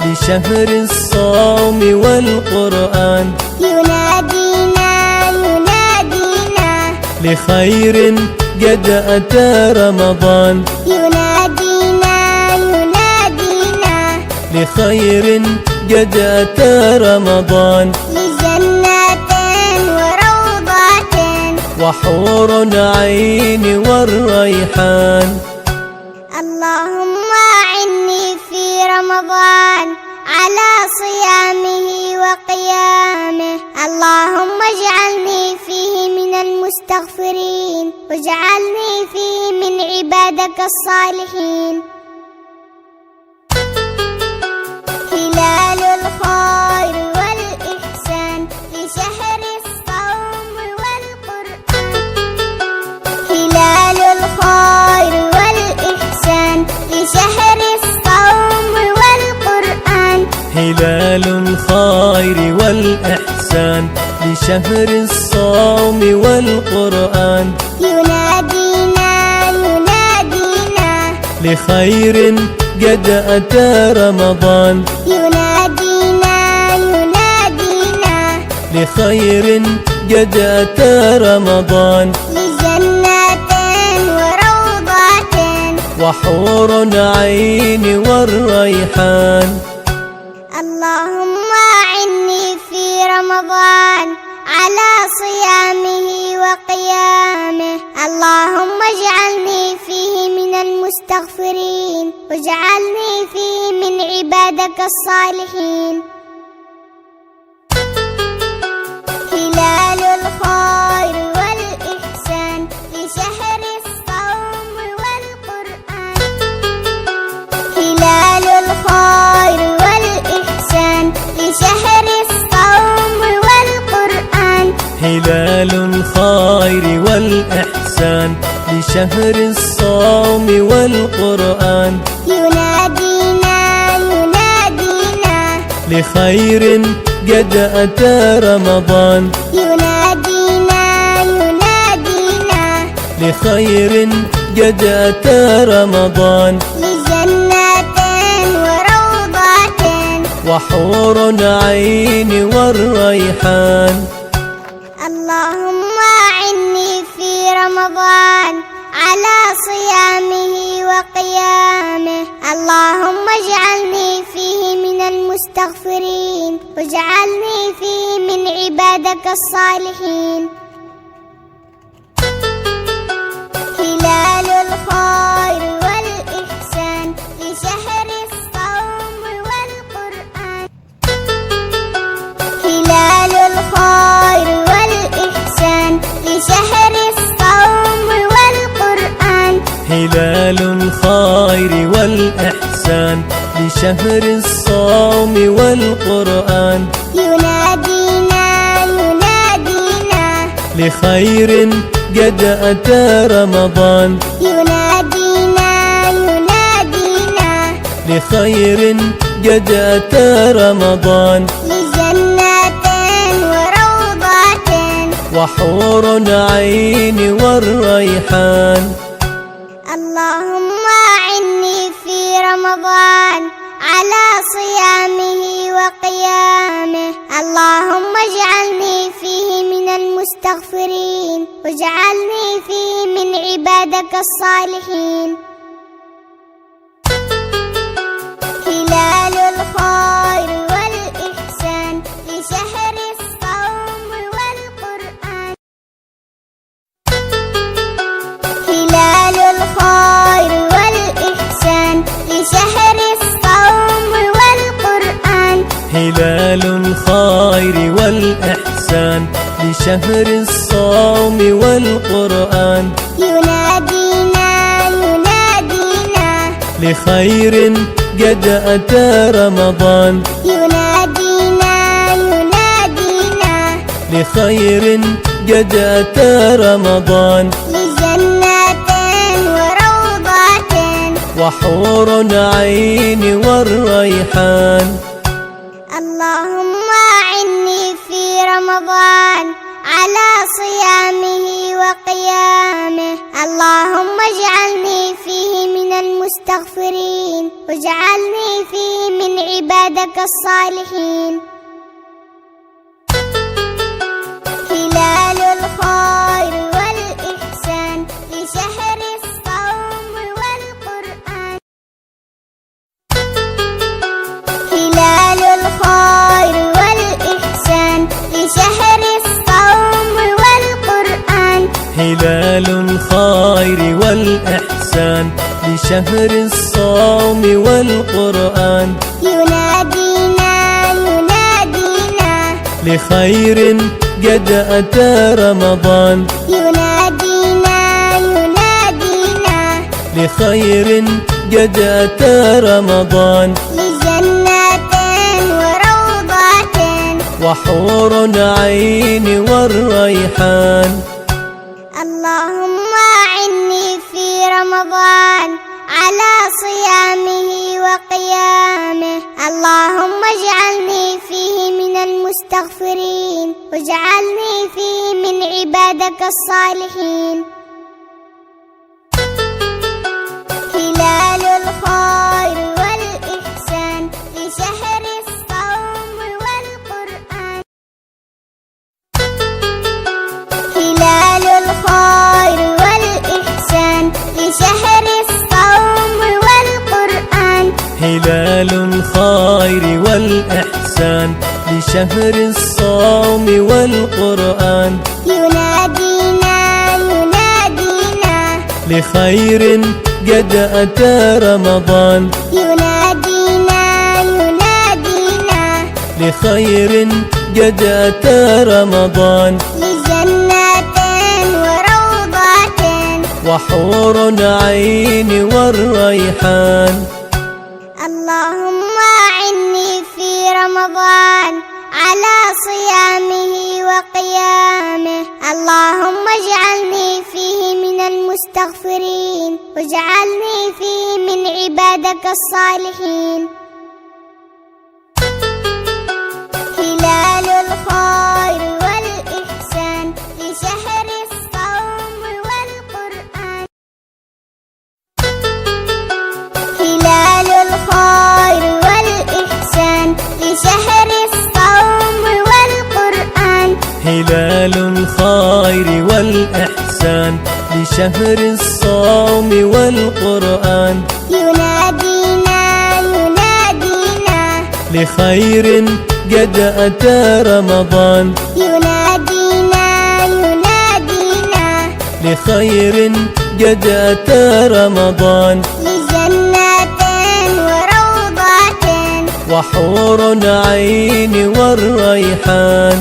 لشهر الصوم والقرآن، ينادينا ينادينا لخير قد أتى رمضان، ينادينا ينادينا لخير قد أتى رمضان، لجنات وروضات وحور عين والريحان. اللهم أعني في رمضان على صيامه وقيامه، اللهم اجعلني فيه من المستغفرين، واجعلني فيه من عبادك الصالحين. هلال الخير والإحسان في شهر الصوم والقرآن، هلال الخير والإحسان في شهر الصوم والقرآن، هلال الخير والإحسان لشهر الصوم والقرآن، ينادينا ينادينا لخير قد أتى رمضان، ينادينا ينادينا لخير قد أتى رمضان، لجنات وروضات وحور عين والريحان. اللهم أعني في رمضان على صيامه وقيامه، اللهم اجعلني فيه من المستغفرين، واجعلني فيه من عبادك الصالحين. هلال الخير والإحسان في شهر الصوم والقرآن، هلال الخير والإحسان في شهر الصوم والقرآن، هلال الخير والإحسان لشهر الصوم والقرآن، ينادينا ينادينا لخير قد أتى رمضان، ينادينا ينادينا لخير قد أتى رمضان، لجنات وروضات وحور عين والريحان. اللهم أعني في رمضان على صيامه وقيامه، اللهم اجعلني فيه من المستغفرين، واجعلني فيه من عبادك الصالحين. هلال الخير والإحسان في شهر الصوم والقرآن، هلال الخير والإحسان في شهر الصوم والقرآن، هلال الخير والإحسان لشهر الصوم والقرآن، ينادينا ينادينا لخير قد أتى رمضان، ينادينا ينادينا لخير قد أتى رمضان، لجنات وروضات وحور عين والريحان. اللهم أعني في رمضان على صيامه وقيامه، اللهم اجعلني فيه من المستغفرين، واجعلني فيه من عبادك الصالحين. هلال الخير والإحسان في شهر الصوم والقرآن، هلال الخير والإحسان في شهر الصوم والقرآن، هلال الخير والإحسان لشهر الصوم والقرآن، ينادينا ينادينا لخير قد أتى رمضان، ينادينا ينادينا لخير قد أتى رمضان، لجنات وروضات وحور عين والريحان. اللهم أعني في رمضان على صيامه وقيامه، اللهم اجعلني فيه من المستغفرين واجعلني فيه من عبادك الصالحين. هلال الخير والإحسان في شهر الصوم والقرآن. هلال الخير والإحسان في شهر الصوم والقرآن. هلال الخير والإحسان لشهر الصوم والقرآن. ينادينا لخير قد أتى رمضان. ينادينا لخير قد أتى رمضان. لجنات وروضات وحور عين والريحان. اللهم أعني في رمضان على صيامه وقيامه. اللهم اجعلني فيه من المستغفرين واجعلني فيه من عبادك الصالحين. هلال الخير والإحسان في شهر الصوم والقرآن. هلال الخير والإحسان في شهر الصوم والقرآن. هلال الخير والإحسان لشهر الصوم والقرآن. ينادينا لخير قد أتى رمضان. ينادينا لخير قد أتى رمضان. لجنات وروضات وحور عين والريحان. اللهم أعني في رمضان على صيامه وقيامه. اللهم اجعلني فيه من المستغفرين واجعلني فيه من عبادك الصالحين. هلال الخير والإحسان في شهر الصوم والقرآن. هلال الخير والإحسان في شهر الصوم والقرآن. هلال الخير والإحسان لشهر الصوم والقرآن. ينادينا لخير قد أتى رمضان. ينادينا لخير قد أتى رمضان. لجنات وروضات وحور عين والريحان.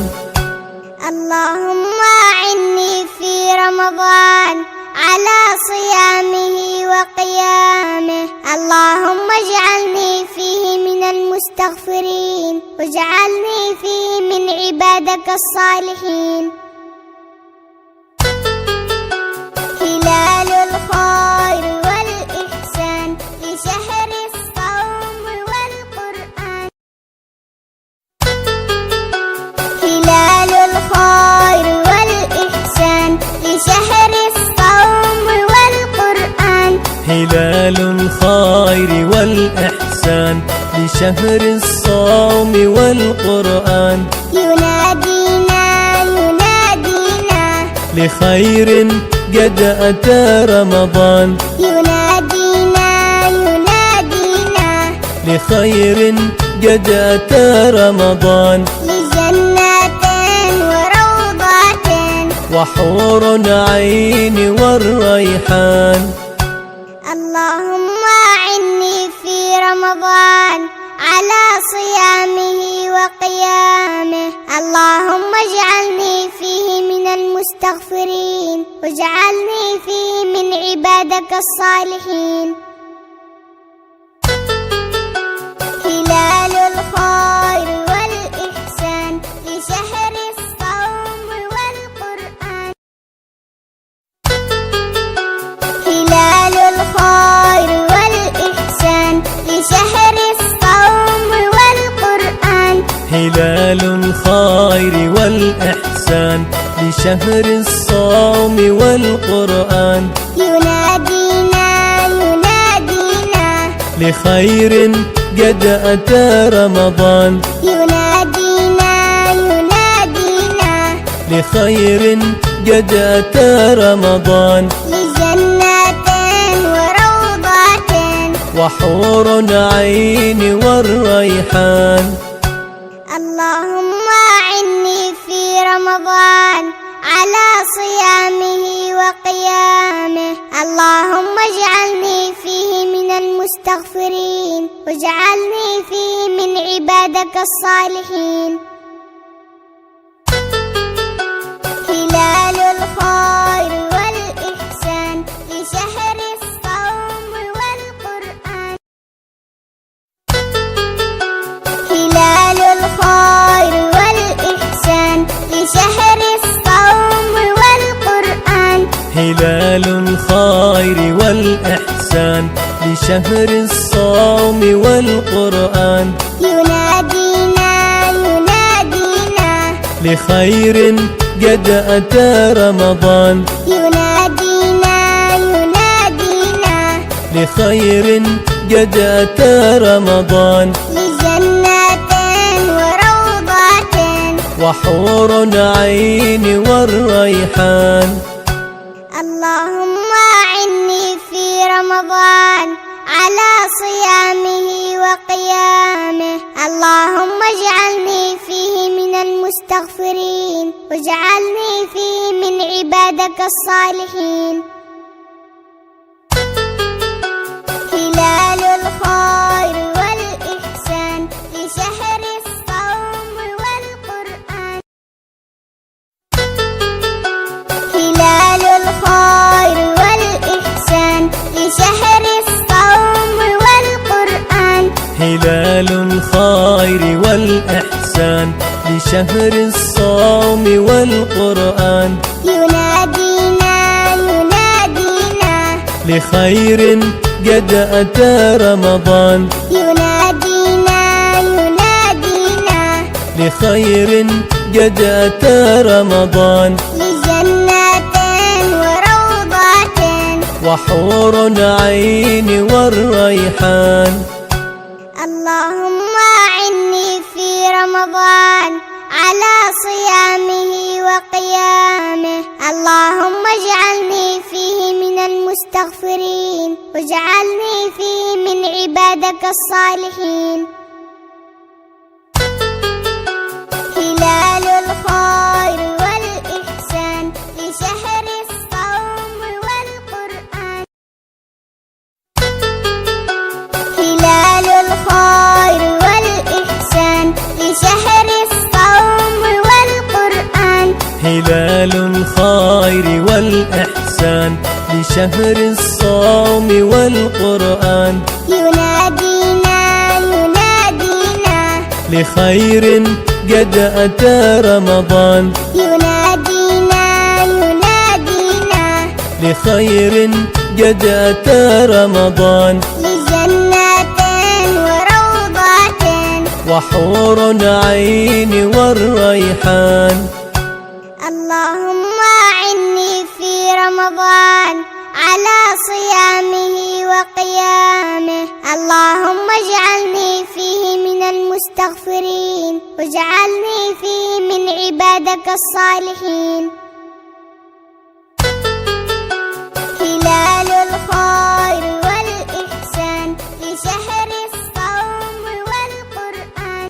اللهم أعني في رمضان على صيامه وقيامه. اللهم اجعلني فيه من المستغفرين واجعلني فيه من عبادك الصالحين. هلال الخير والإحسان في شهر الصوم والقرآن. هلال الخير والإحسان في شهر الصوم والقرآن. هلال الخير والإحسان لشهر الصوم والقرآن. ينادينا لخير قد أتى رمضان. ينادينا لخير قد أتى رمضان. لجنات وروضات وحور عين والريحان. اللهم أعني في رمضان على صيامه وقيامه. اللهم اجعلني فيه من المستغفرين واجعلني فيه من عبادك الصالحين. هلال الخير والإحسان في شهر الصوم والقرآن. هلال الخير والإحسان في شهر الصوم والقرآن. هلال الخير والإحسان لشهر الصوم والقرآن. ينادينا لخير قد أتى رمضان ينادينا ينادينا لخير قد أتى رمضان لجنات وروضات وحور عين والريحان اللهم أعني في رمضان على صيامه وقيامه اللهم اجعلني فيه من المستغفرين واجعلني فيه من عبادك الصالحين هلال الخير والإحسان لشهر الصوم والقرآن هلال الخير والإحسان لشهر الصوم والقرآن هلال الخير والإحسان لشهر الصوم والقرآن ينادينا ينادينا لخير قد أتى رمضان ينادينا ينادينا لخير قد أتى رمضان لجنات وروضات وحور عين والريحان اللهم أعني في رمضان على صيامه وقيامه اللهم اجعلني فيه من المستغفرين واجعلني فيه من عبادك الصالحين هلال الخير والإحسان لشهر الصوم والقرآن هلال الخير والإحسان لشهر الصوم والقرآن هلال الخير والإحسان لشهر الصوم والقرآن ينادينا ينادينا لخير قد أتى رمضان ينادينا ينادينا لخير قد أتى رمضان لجنات وروضات وحور عين والريحان اللهم أعني في رمضان على صيامه وقيامه اللهم اجعلني فيه من المستغفرين واجعلني فيه من عبادك الصالحين هلال الخير والإحسان لشهر الصوم والقرآن هلال الخير والإحسان لشهر الصوم والقرآن هلال الخير والإحسان لشهر الصوم والقرآن ينادينا ينادينا لخير قد أتى رمضان ينادينا ينادينا لخير قد أتى رمضان لجنات وروضات وحور عين والريحان اللهم أعني في رمضان على صيامه وقيامه اللهم اجعلني فيه من المستغفرين واجعلني فيه من عبادك الصالحين هلال الخير والإحسان لشهر الصوم والقرآن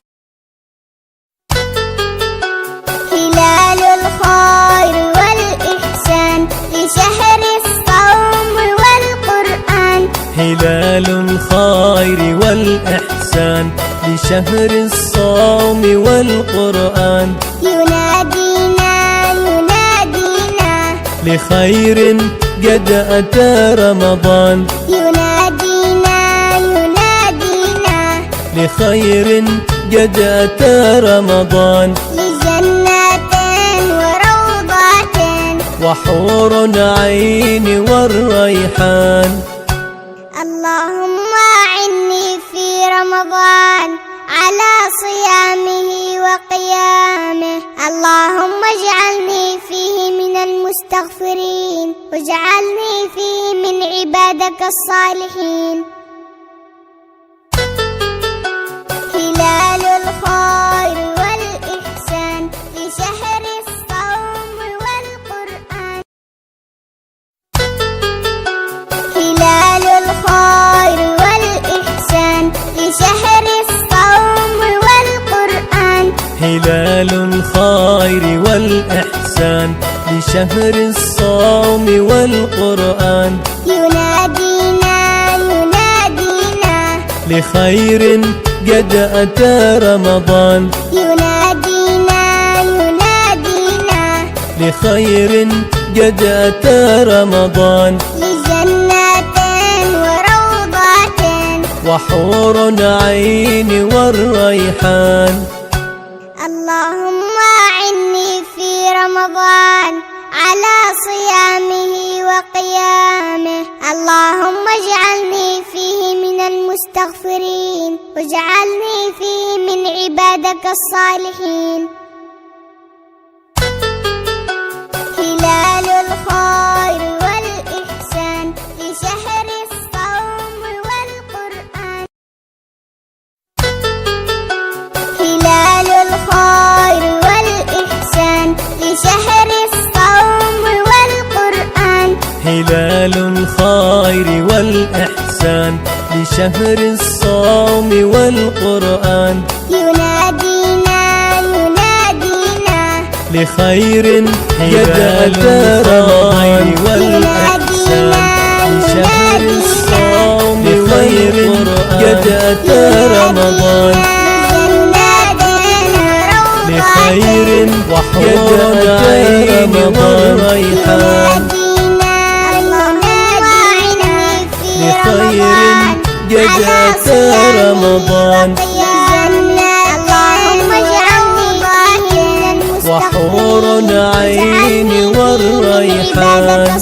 هلال الخير والإحسان لشهر الصوم والقرآن هلال الخير والإحسان لشهر الصوم والقرآن ينادينا ينادينا لخير قد أتى رمضان ينادينا ينادينا لخير قد أتى رمضان لجنات وروضات وحور عين والريحان اللهم أعني في رمضان على صيامه وقيامه اللهم اجعلني فيه من المستغفرين واجعلني فيه من عبادك الصالحين هلال الخير والإحسان لشهر الصوم والقرآن ينادينا لخير قد أتى رمضان ينادينا لخير قد أتى رمضان لجنات وروضات وحور عين والريحان اللهم أعني في رمضان على صيامه وقيامه اللهم اجعلني فيه من المستغفرين واجعلني فيه من عبادك الصالحين هلال الخير والإحسان في شهر الصوم والقرآن هلال الخير والإحسان في شهر الصوم والقرآن هلال الخير والإحسان لشهر الصوم والقرآن ينادينا لخير قد أتى رمضان والإحسان لشهر الصوم والقرآن قد أتى رمضان لخير وحور عين والريحان لخير قد أتى رمضان وحور عين والريحان